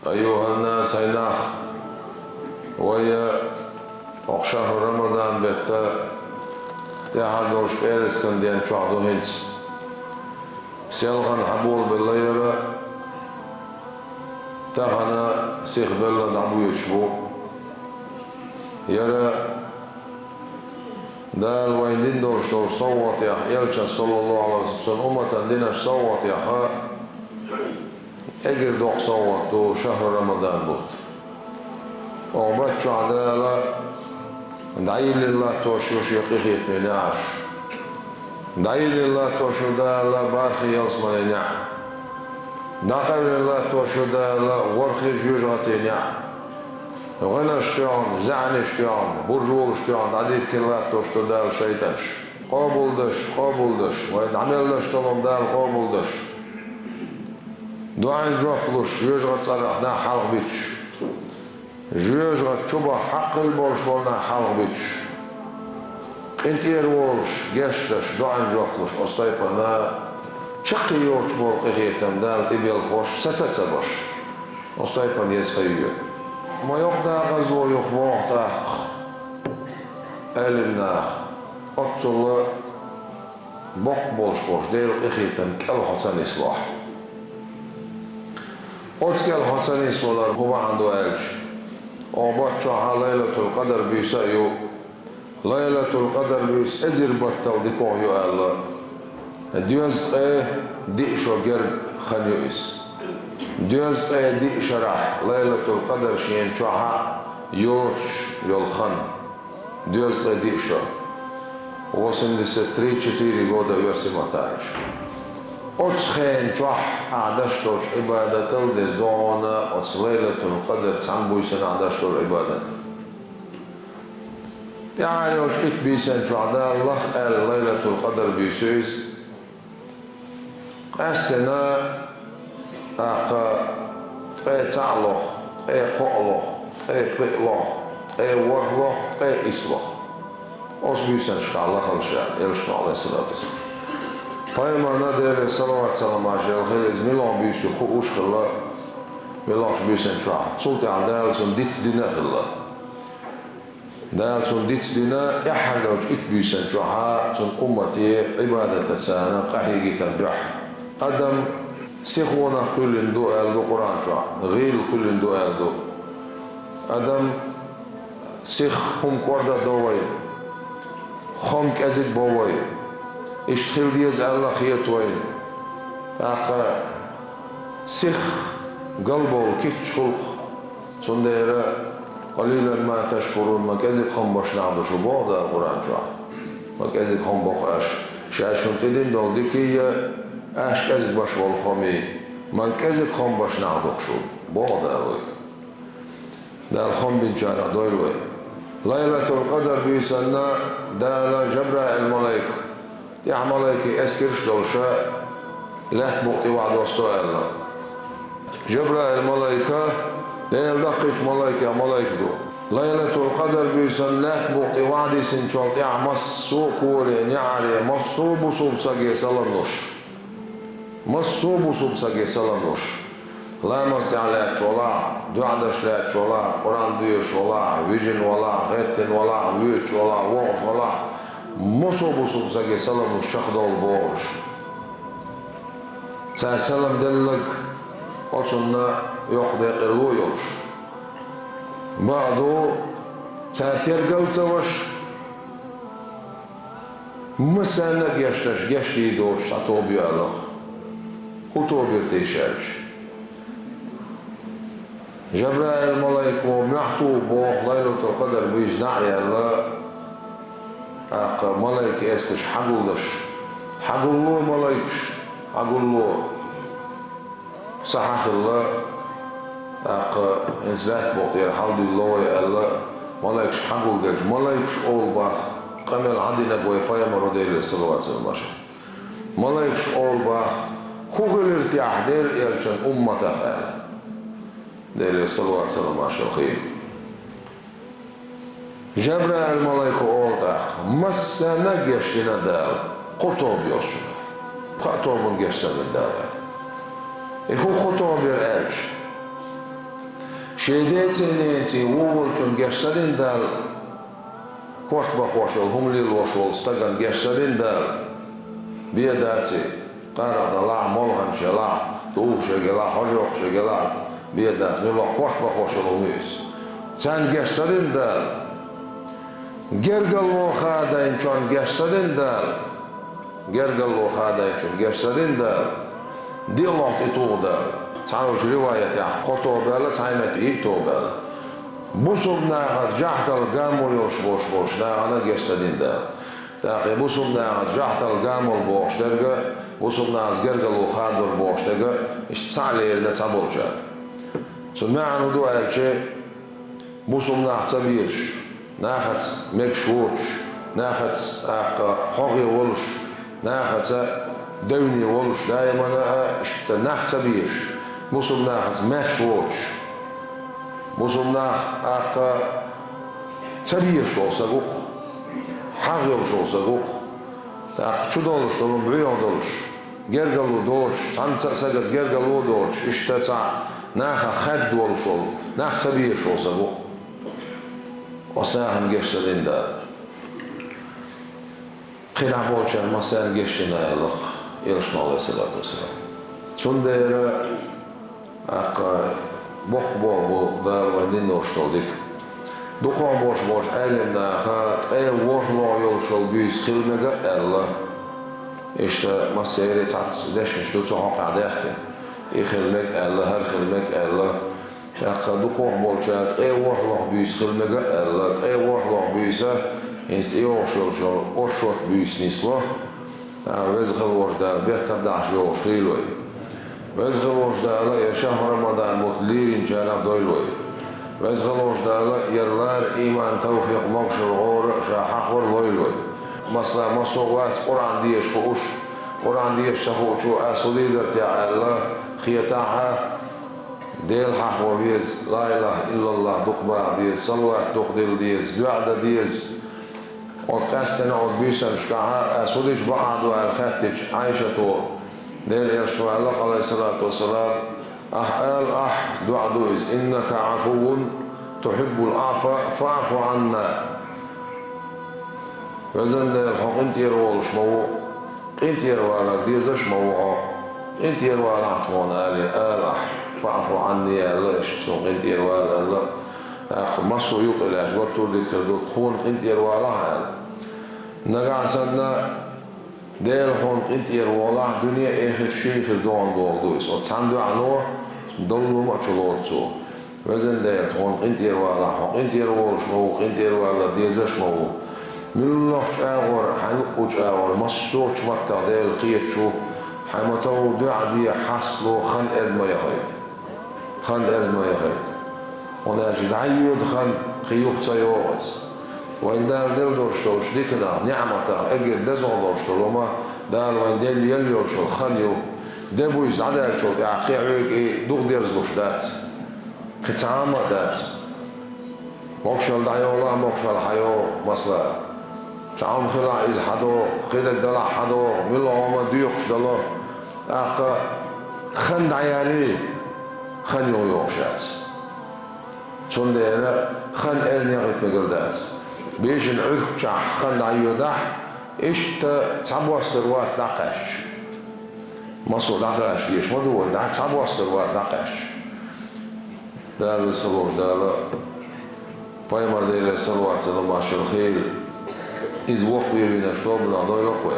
أيها الناس هيناخ ويا شهر رمضان بيتا تاعر دورش بيرس كان ديان شعدو هنس سيلغن حبول بالليرة تاخنا سيخ بلد عبو يشبو يرى دال ويندين دورش دور صوت يا يلشن صلى الله عليه وسلم أمة دينش صوت يا خا اجر دوق صوت دو شهر رمضان بوت وبات شو عدالة دعي لله توشوش يقيخيت من عرش دعي لله توشو دالة بارخي يلسمن نعم دعي لله توشو دالة ورخي جيوج غتي غنى اشتيان زعن اشتيان برجول اشتيان عديد كلات توشتو دال شيطانش قابل دش وين عمل دش طلم دال قابل دش دعين جوبلوش جيوج غتصرخ نا حلق بيتش جيوج غتشوبا حق البولش بولنا حلق بيتش انتير وولش جشتش دعين جوبلوش استيقنا شقي يوش بول قيتم دال تبي الخوش سبش استيقن يسقيو ما يقدر غزو يخبوه تاق الناخ اتصل بق بولش بولش ديل قيتم كل حسن إصلاح أتكلم حسن إصلاح هو عنده ألش وبات شاها ليلة القدر بيسايو ليلة القدر بيس أزر بطل ديكو يو الله ديوز ديشو جرد خنيوز ديوز ديش راح ليلة القدر شين شاها يوتش يلخن ديوز ديشو 83-4 года версии Матаевич. Отсхен чах عدشتوش عبادة الدز دونا أتس ليلة القدر تسامبويسن عدشتور عبادة يعني وش بيسن شو عدا الله قال ليلة القدر بيسويس أستنا تعلق قعلق قلق ورلق إسلق أس بيسن شكال الله خلشان يلشنا عليه الصلاة والسلام Pajmarna dere salavat salamajel kheliz milon büyüsü xuuş khilla milosh büyüsen çuah sultan dalsun dits dina khilla dalsun dits dina yahrloj it büyüsen çuah sun ummati ibadet sana qahiqi tarduh adam sikhuna kullin du el du Quran çuah ghil kullin du el du adam sikhum korda dovay khom kazit bovay اشتخيل ديز الله خيط وين أقا سخ قلبه كيتش خلق صنديرة قليلا ما تشكرون ما كذب خنبش نعمل شو بعض القرآن شو ما كذب خنبقاش شاشون تدين دول ديكية أش كذب باش والخمي ما كذب خنبش نعمل شو بعض أوي ده الخم بنشارع دويل وين ليلة القدر بيسنا ده جبرائيل الملائكة يا ملائكة أسكرش دولشة لا بقتي وعد وسطوا الله جبرائيل الملائكة لين دقيش ملائكة ملائكة دو ليلة القدر بيسن لا بقتي وعد سنشالت يا مصو كوري نعري مصو بصوب ساقي سلامنوش مصو بصوب ساقي سلامنوش لا مستي على تشولا دعدش لا تشولا قرآن ديش ولا ويجن ولا غتن ولا ويتش ولا ووش ولا مصوب ساقي سلام الشخص دول بوش سلام دلك أصلنا يقضي قرلو يوش بعدو ساتير قل سوش مسانك يشتش يشتي دوش تعطوبي ألخ خطوبي ارتيشارش جبرائيل الملائكة محطوب بوخ ليلة القدر بيش داعي الله ملائكة اسكش حقول له ملائكش حقول له صحاح الله انزلات بوطير حالدي الله يا الله ملائكش حقول جج ملائكش أول باخ قمل عدنا قوي بايا مروديل الصلوات والسلام ملائكش أول باخ خوغ الارتياح ديل يلشن أمة خال ديل الصلوات والسلام الخير جبرائيل الملائكة أولتاق مسا نجيش لنا دال قطوب يوشنا قطوب نجيش لنا دال إخو خطوب يرألش Şeydetsinensi uğulçun geçsedin del korkma hoşol, humlil hoşol, stagan geçsedin del biyedatsi qarada la molhan şela, doğu şegela, hocok şegela biyedatsi milo korkma hoşol umuyuz. Sen geçsedin del gergallo khadayn çon geçsedin del gergallo khadayn çon geçsedin del diyalog ituğda Sağolç rivayeti xoto bela saymeti ito bela. Bu subnağa jahtal gamol yolş boş nağana geçsedin der. Taqi bu subnağa jahtal gamol boş derge bu subnağa gergalu khadur boş derge işte sağlı yerine sabolca. Sunma'nu du elçe bu subnağa tabiyeş. Nahat mekşuç, nahat hoği oluş, nahat devni oluş daima işte nahat tabiyeş. Bu subnağa mekşuç. Bu subnağa tabiyeş olsa guh, haq yoluş olsa guh. Çu doluş dolun büyük doluş. Gergalu doğuş, sansa sagat gergalu doğuş. İşte ta naha xed oluş ol, nah tabiyeş olsa guh. Osnağım geçtiğin de qida bolçan masan geçtiğine aylık yarışma aleyhissalatu vesselam. Şunda yere bok bol bu da din dostoldik. Duhan boş elimde hat vorlo yolşol büyüs qilmega Allah. İşte masayre tats deşmiş du çoğaq adaqkin. İxilmek Allah her xilmek Allah. Duhan bolçat vorlo büyüs qilmega Allah. Vorlo büyüse inst yoşol orşot büyüs nislo. Vezqil vojdar bekadaş yoşliloy. Vezqil vojdala ya şahr Ramazan mutlirin cenab doyloy. Vezqil vojdala yerlar iman tawfiq maqşur gor şahaqor loyloy. Masla masogat Kur'an diyeş xuş. Kur'an diyeş şahuçu asulidir ya Allah khiyataha del haq viz la ilahe illallah duqba diyeş salvat duqdil diyeş duada diyeş. Odkastena od büysen şkaha asulic ba'du al khatij Aişatu del yarşma Allah aleyhissalatu vesselam al du'adu iz innaka afuvun tuhibbul afa fa'fu anna vezende el inti yeroluşmavu inti yervalar diyezleşmavu inti yervalar atmon ali fa'fu anni ya Allah iştsun inti yervalar Allah masu yuq ilaç gotur dikirdu tkhun inti yervalar al nagasanna del hon inti yervalar dünya ehir şeyhir doğan doğduysa o tandu ano dollu açılotsu vezende hon inti yervalar haq inti yeroluşmavu inti yervalar diyezleşmavu Milloh çağır, han uçağır, masu çmatta del qiyetçu, hamatav du'adiye haslo khan erdmaya khayt. Khan erdmaya khayt. Ona cidayud khan qiyuq çayoğuz. Ve indal del dorştol şdikna ni'mata egir dezon dorştol ama dal ve del yeliyor şol khan yo. Debuyuz adal şol yaqi'u duqdirz doşdat. Qitama dat. Mokşal dayola mokşal hayo masla. تعام خلا إز حدو خدك دلا حدو ملا وما ديوخش دلا أقا خند عيالي خن يوخشات شون ديرا خن إرني غيت مقردات بيش العذق جع خند عيودح إيش تعبوا أسكروات دقاش مصر دقاش ليش ما دوي تعبوا أسكروات دقاش دار الصلوش دالا بايمر دير الصلوات سلام عشر خيل إذ وقت يبين أشطاب من أضاء الأقوى